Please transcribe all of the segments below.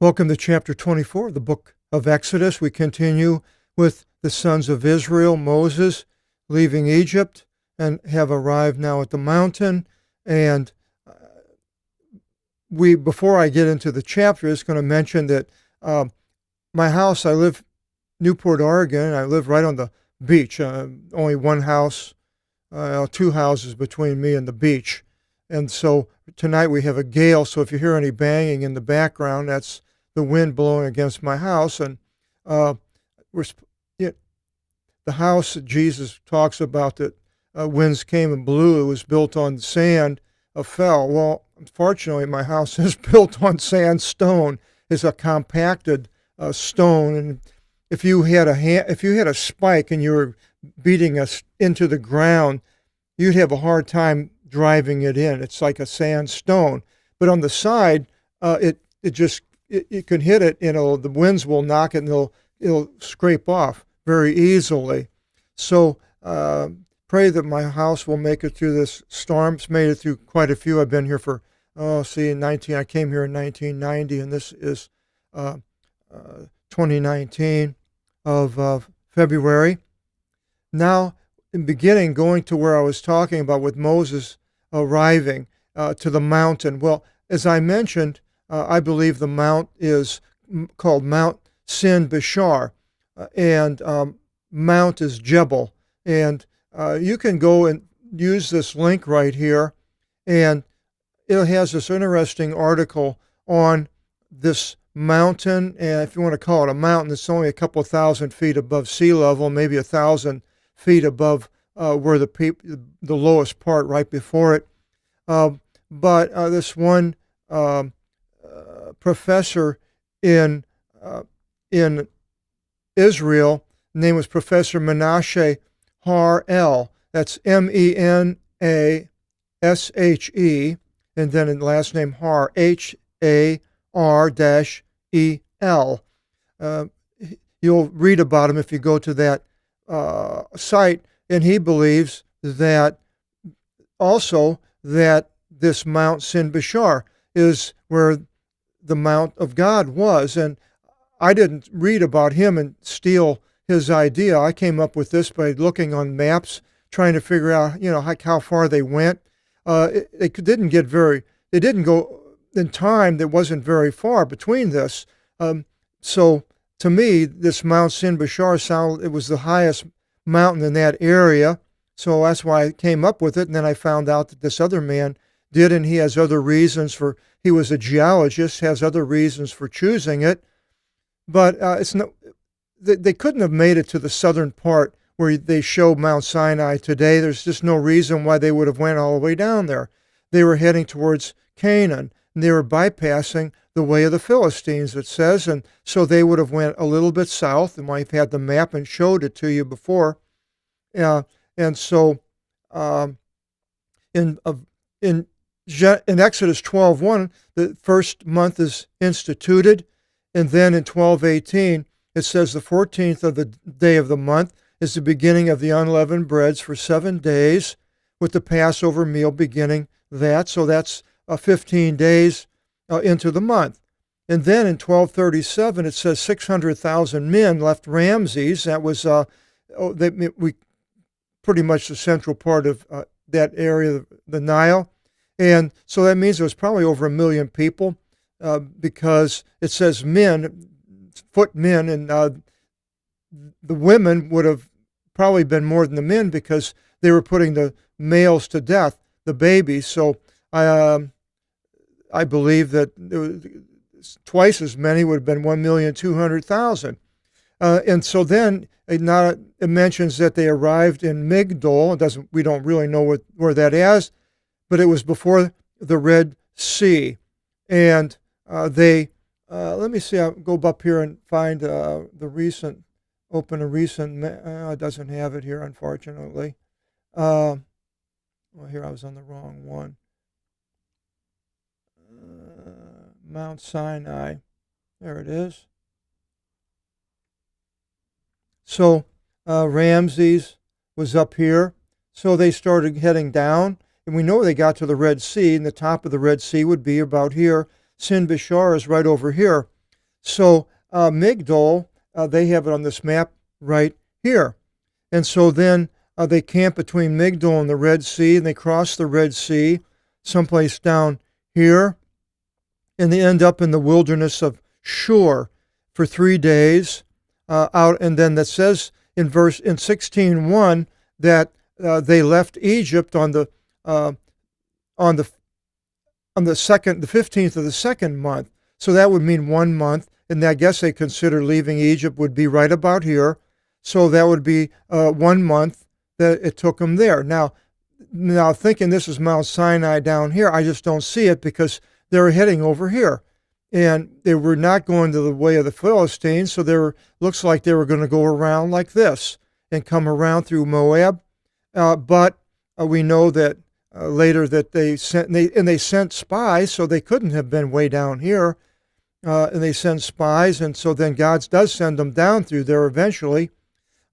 Welcome to chapter 24 of the book of Exodus. We continue with the sons of Israel, Moses, leaving Egypt and have arrived now at the mountain. And before I get into the chapter, I'm going to mention that my house, I live Newport, Oregon. I live right on the beach. Only one house, two houses between me and the beach. And so tonight we have a gale. So if you hear any banging in the background, that's the wind blowing against my house. And the house that Jesus talks about that winds came and blew, it was built on sand, fell. Well, unfortunately, my house is built on sandstone. It's a compacted stone, and if you had a spike and you were beating us into the ground, you'd have a hard time driving it in. It's like a sandstone, but on the side, you can hit it, the winds will knock it and it'll scrape off very easily. So pray that my house will make it through this storm. It's made it through quite a few. I've been here for, I came here in 1990, and this is 2019 of February. Now, in beginning, going to where I was talking about with Moses arriving to the mountain. Well, as I mentioned, I believe the mount is called Mount Sin Bishar, and mount is Jebel. And you can go and use this link right here, and it has this interesting article on this mountain. And if you want to call it a mountain, it's only a couple thousand feet above sea level, maybe 1,000 feet above where the lowest part right before it. But this one professor in Israel, name was Professor Menashe Har-El. That's Menashe, and then in last name Har, Har-El. You'll read about him if you go to that site, and he believes that also that this Mount Sin Bishar is where the Mount of God was. And I didn't read about him and steal his idea. I came up with this by looking on maps, trying to figure out, how far they went. They didn't go in time. There wasn't very far between this. So to me, this Mount Sin Bishar it was the highest mountain in that area. So that's why I came up with it. And then I found out that this other man did, and he has other reasons he was a geologist, has other reasons for choosing it. But they couldn't have made it to the southern part where they show Mount Sinai today. There's just no reason why they would have went all the way down there. They were heading towards Canaan, and they were bypassing the way of the Philistines, it says, and so they would have went a little bit south, and I've had the map and showed it to you before. And so in Exodus 12:1, the first month is instituted, and then in 12:18, it says the 14th of the day of the month is the beginning of the unleavened breads for 7 days, with the Passover meal beginning that. So that's 15 days into the month. And then in 12:37, it says 600,000 men left Ramses. That was pretty much the central part of that area, the Nile. And so that means there was probably over 1 million people because it says men, footmen, and the women would have probably been more than the men because they were putting the males to death, the babies. So I believe that there was twice as many would have been 1,200,000. And so then it mentions that they arrived in Migdol. We don't really know where that is, but it was before the Red Sea. And let me see, I'll go up here and find it doesn't have it here, unfortunately. Well, here I was on the wrong one. Mount Sinai. There it is. So Ramses was up here. So they started heading down, and we know they got to the Red Sea, and the top of the Red Sea would be about here. Sin Bishar is right over here. So Migdol, they have it on this map right here. And so then they camp between Migdol and the Red Sea, and they cross the Red Sea someplace down here, and they end up in the wilderness of Shur for 3 days. And then that says in 16:1 that they left Egypt on the 15th of the second month. So that would mean 1 month, and I guess they consider leaving Egypt would be right about here. So that would be 1 month that it took them there. Now thinking this is Mount Sinai down here, I just don't see it because they were heading over here. And they were not going to the way of the Philistines, so looks like they were going to go around like this and come around through Moab. But we know that later that they sent spies, so they couldn't have been way down here. And they send spies, and so then God does send them down through there eventually.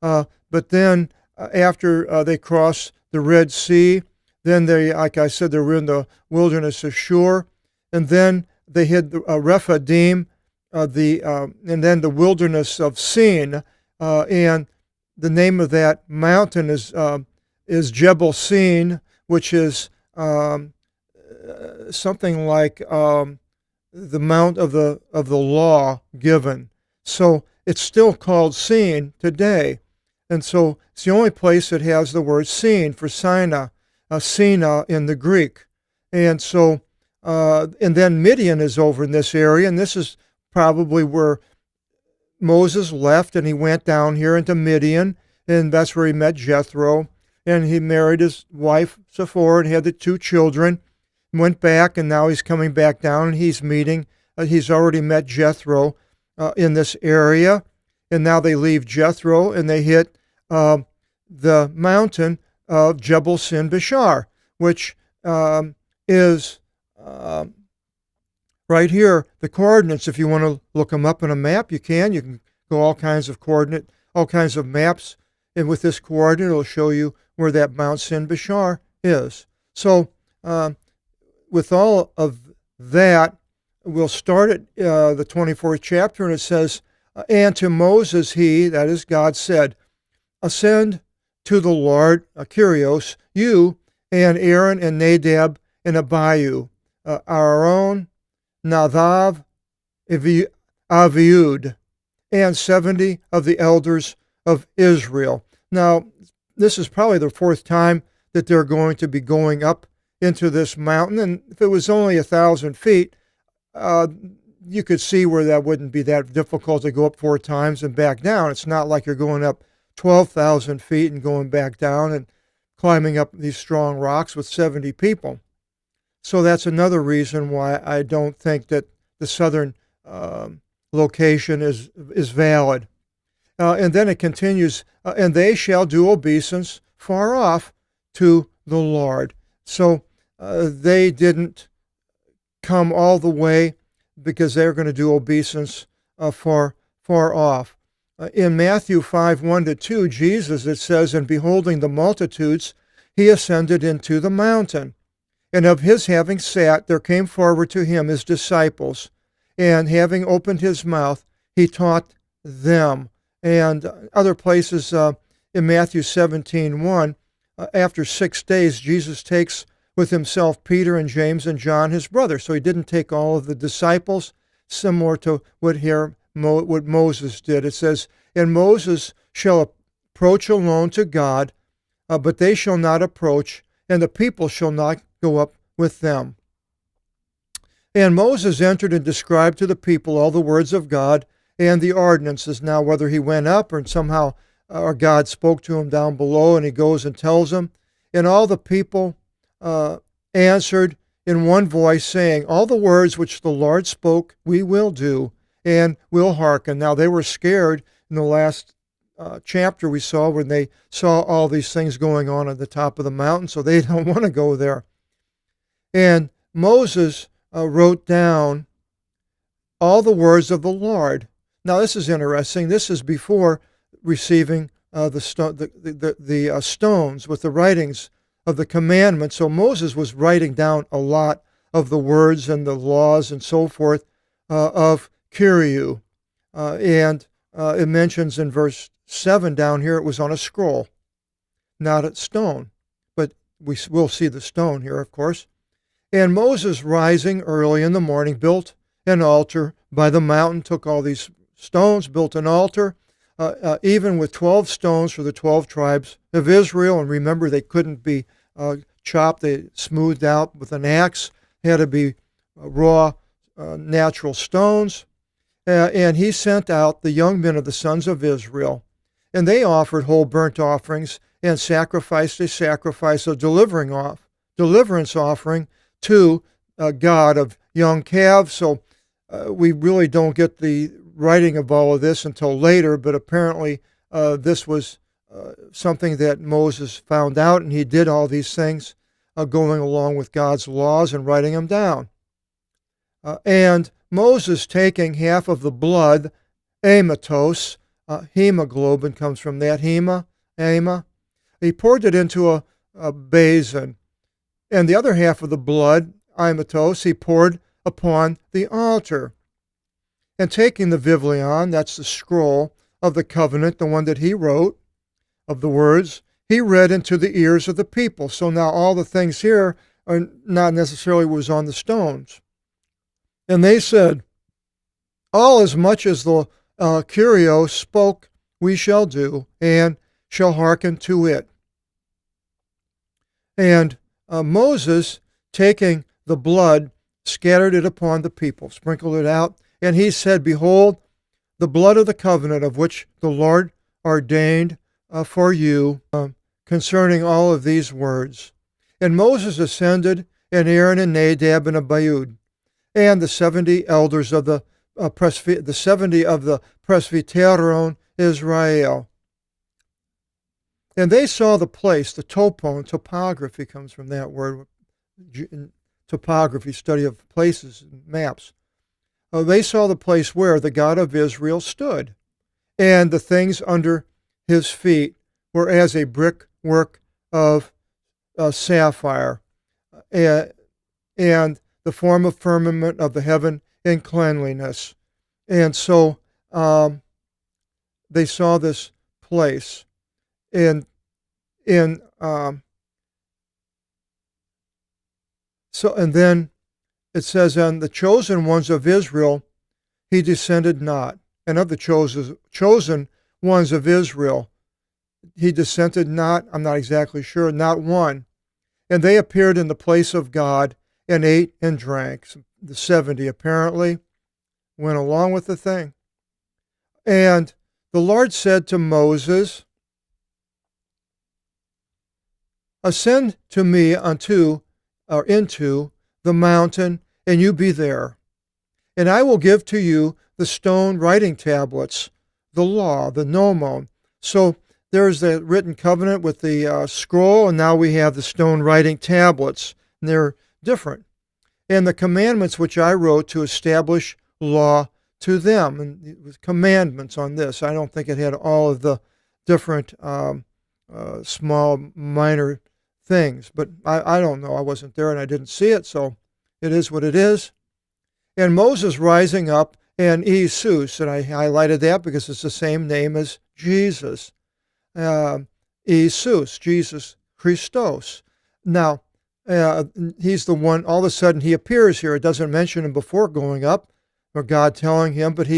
But then after they cross the Red Sea, then they, like I said, they were in the wilderness of Shur, and then they hit Rephidim, and then the wilderness of Sin, and the name of that mountain is Jebel Sin, which is something like the mount of the law given. So it's still called Sin today, and so it's the only place that has the word Sin for Sinai, Sina in the Greek, and so. And then Midian is over in this area, and this is probably where Moses left, and he went down here into Midian, and that's where he met Jethro, and he married his wife Zipporah and had the 2 children, went back, and now he's coming back down, and he's already met Jethro in this area, and now they leave Jethro, and they hit the mountain of Jebel Sin Bashar, which is right here, the coordinates. If you want to look them up on a map, you can. You can go all kinds of maps, and with this coordinate, it'll show you where that Mount Sin Bashar is. So, with all of that, we'll start at the 24th chapter, and it says, "And to Moses he," that is God, "said, Ascend to the Lord, Kyrios, you and Aaron and Nadab and Abihu, Aaron, Nadav, Aviud, and 70 of the elders of Israel." Now, this is probably the 4th time that they're going to be going up into this mountain, and if it was only 1,000 feet, you could see where that wouldn't be that difficult to go up 4 times and back down. It's not like you're going up 12,000 feet and going back down and climbing up these strong rocks with 70 people. So that's another reason why I don't think that the southern location is valid. And then it continues, "And they shall do obeisance far off to the Lord." So they didn't come all the way because they're going to do obeisance far off. In Matthew 5:1-2, Jesus, it says, "And beholding the multitudes, he ascended into the mountain. And of his having sat, there came forward to him his disciples, and having opened his mouth, he taught them." And other places in Matthew 17:1, after 6 days, Jesus takes with himself Peter and James and John, his brother. So he didn't take all of the disciples, similar to what Moses did. It says, "And Moses shall approach alone to God, but they shall not approach, and the people shall not go up with them." And Moses entered and described to the people all the words of God and the ordinances. Now, whether he went up or somehow or God spoke to him down below, and he goes and tells them, and all the people answered in one voice, saying, "All the words which the Lord spoke we will do, and will hearken." Now, they were scared in the last chapter we saw when they saw all these things going on at the top of the mountain, so they don't want to go there. And Moses wrote down all the words of the Lord. Now, this is interesting. This is before receiving the stones with the writings of the commandments. So Moses was writing down a lot of the words and the laws and so forth of Kyriou. and it mentions in verse 7 down here, it was on a scroll, not a stone. But we will see the stone here, of course. And Moses, rising early in the morning, built an altar by the mountain, took all these stones, built an altar, even with 12 stones for the 12 tribes of Israel. And remember, they couldn't be chopped, they smoothed out with an axe. They had to be raw, natural stones. And he sent out the young men of the sons of Israel, and they offered whole burnt offerings and sacrificed a sacrifice of deliverance offering to God of young calves. So we really don't get the writing of all of this until later, but apparently this was something that Moses found out, and he did all these things going along with God's laws and writing them down. And Moses, taking half of the blood, amatos, hemoglobin comes from that, hema, he poured it into a basin, and the other half of the blood, amatos, he poured upon the altar. And taking the viblion, that's the scroll of the covenant, the one that he wrote, of the words, he read into the ears of the people. So now all the things here are not necessarily was on the stones. And they said, all as much as the Kyrios spoke, we shall do, and shall hearken to it. And Moses, taking the blood, scattered it upon the people, sprinkled it out, and he said, behold, the blood of the covenant of which the Lord ordained for you concerning all of these words. And Moses ascended, and Aaron and Nadab and Abiud, and the 70 elders of the 70 of the Presbyteron Israel. And they saw the place, the topography comes from that word, topography, study of places and maps. They saw the place where the God of Israel stood, and the things under his feet were as a brickwork of sapphire, and the form of firmament of the heaven in cleanliness. And so they saw this place. And then it says, and the chosen ones of Israel he descended not. And of the chosen ones of Israel he descended not, I'm not exactly sure, not one. And they appeared in the place of God and ate and drank. The 70 apparently went along with the thing. And the Lord said to Moses, ascend to me into the mountain, and you be there. And I will give to you the stone writing tablets, the law, the nomon. So there's the written covenant with the scroll, and now we have the stone writing tablets. And they're different. And the commandments which I wrote to establish law to them. And it was commandments on this. I don't think it had all of the different small, minor things. But I don't know. I wasn't there and I didn't see it, so it is what it is. And Moses rising up, and Jesus, and I highlighted that because it's the same name as Jesus. Jesus, Jesus Christos. Now, he's the one, all of a sudden he appears here. It doesn't mention him before going up, or God telling him, but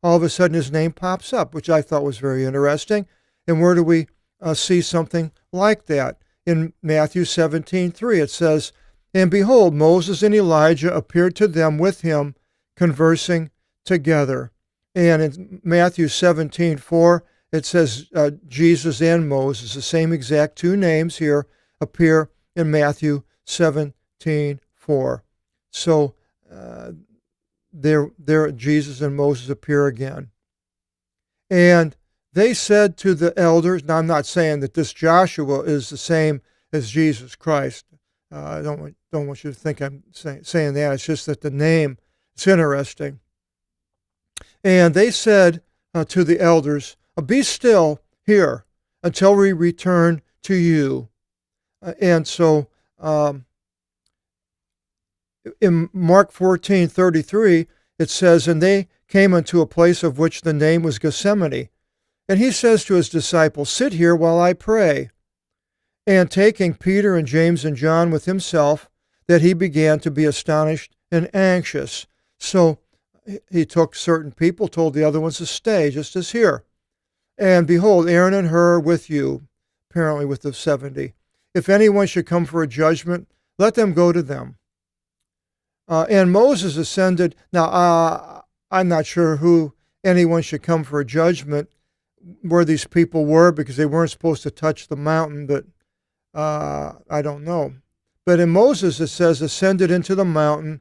all of a sudden his name pops up, which I thought was very interesting. And where do we see something like that? In Matthew 17:3, it says, and behold, Moses and Elijah appeared to them with him, conversing together. And in Matthew 17:4, it says Jesus and Moses, the same exact two names here, appear in Matthew 17:4. So there Jesus and Moses appear again. And they said to the elders, now I'm not saying that this Joshua is the same as Jesus Christ. I don't want you to think I'm saying that. It's just that the name, it's interesting. And they said to the elders, be still here until we return to you. And so in Mark 14:33, it says, and they came unto a place of which the name was Gethsemane. And he says to his disciples, "Sit here while I pray." And taking Peter and James and John with himself, that he began to be astonished and anxious. So he took certain people, told the other ones to stay, just as here. And behold, Aaron and Hur are with you, apparently with the 70. If anyone should come for a judgment, let them go to them. And Moses ascended. Now, I'm not sure who anyone should come for a judgment, where these people were, because they weren't supposed to touch the mountain, but I don't know. But in Moses, it says, ascended into the mountain,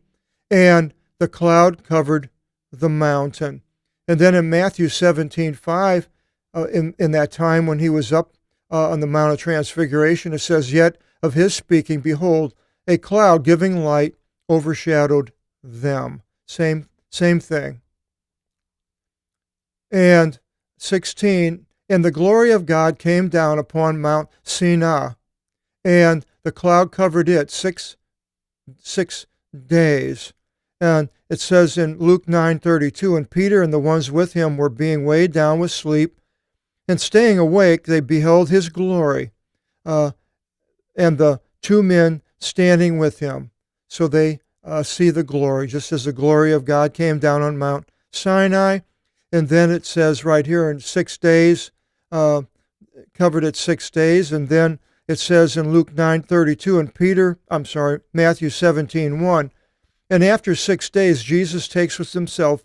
and the cloud covered the mountain. And then in Matthew 17:5, in that time when he was up on the Mount of Transfiguration, it says, yet of his speaking, behold, a cloud giving light overshadowed them. Same thing. And 16, and the glory of God came down upon Mount Sinai, and the cloud covered it six days. And it says in Luke 9:32, and Peter and the ones with him were being weighed down with sleep, and staying awake, they beheld his glory, and the two men standing with him. So they see the glory, just as the glory of God came down on Mount Sinai. And then it says right here in 6 days, covered it 6 days. And then it says in Luke 9:32 and Matthew 17:1, and after 6 days, Jesus takes with himself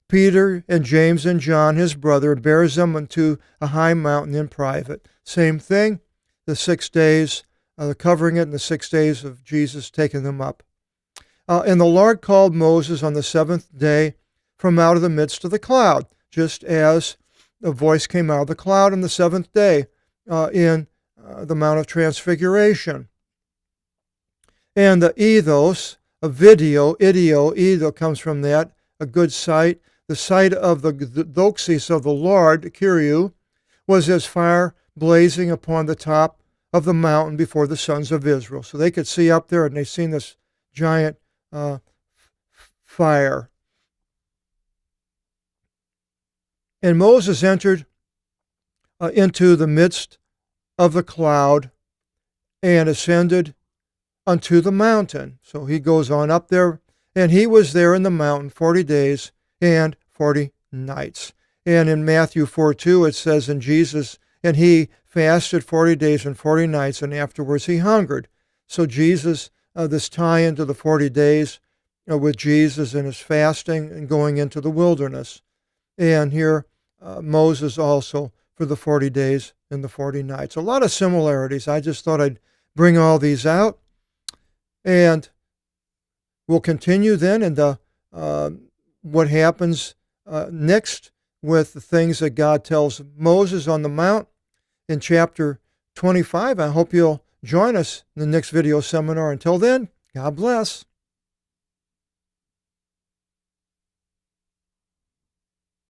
Peter and James and John, his brother, and bears them unto a high mountain in private. Same thing, the 6 days, covering it, and the 6 days of Jesus taking them up. And the Lord called Moses on the 7th day from out of the midst of the cloud, just as the voice came out of the cloud on the 7th day in the Mount of Transfiguration. And the ethos, a video, idio comes from that, a good sight. The sight of the doxis of the Lord, Kyriou, was as fire blazing upon the top of the mountain before the sons of Israel. So they could see up there, and they seen this giant fire. And Moses entered into the midst of the cloud and ascended unto the mountain. So he goes on up there, and he was there in the mountain 40 days and 40 nights. And in Matthew 4:2, it says, and Jesus, and he fasted 40 days and 40 nights, and afterwards he hungered. So Jesus, this tie into the 40 days with Jesus and his fasting and going into the wilderness. And here, Moses also for the 40 days and the 40 nights. A lot of similarities. I just thought I'd bring all these out. And we'll continue then in the what happens next with the things that God tells Moses on the mount in chapter 25. I hope you'll join us in the next video seminar. Until then, God bless.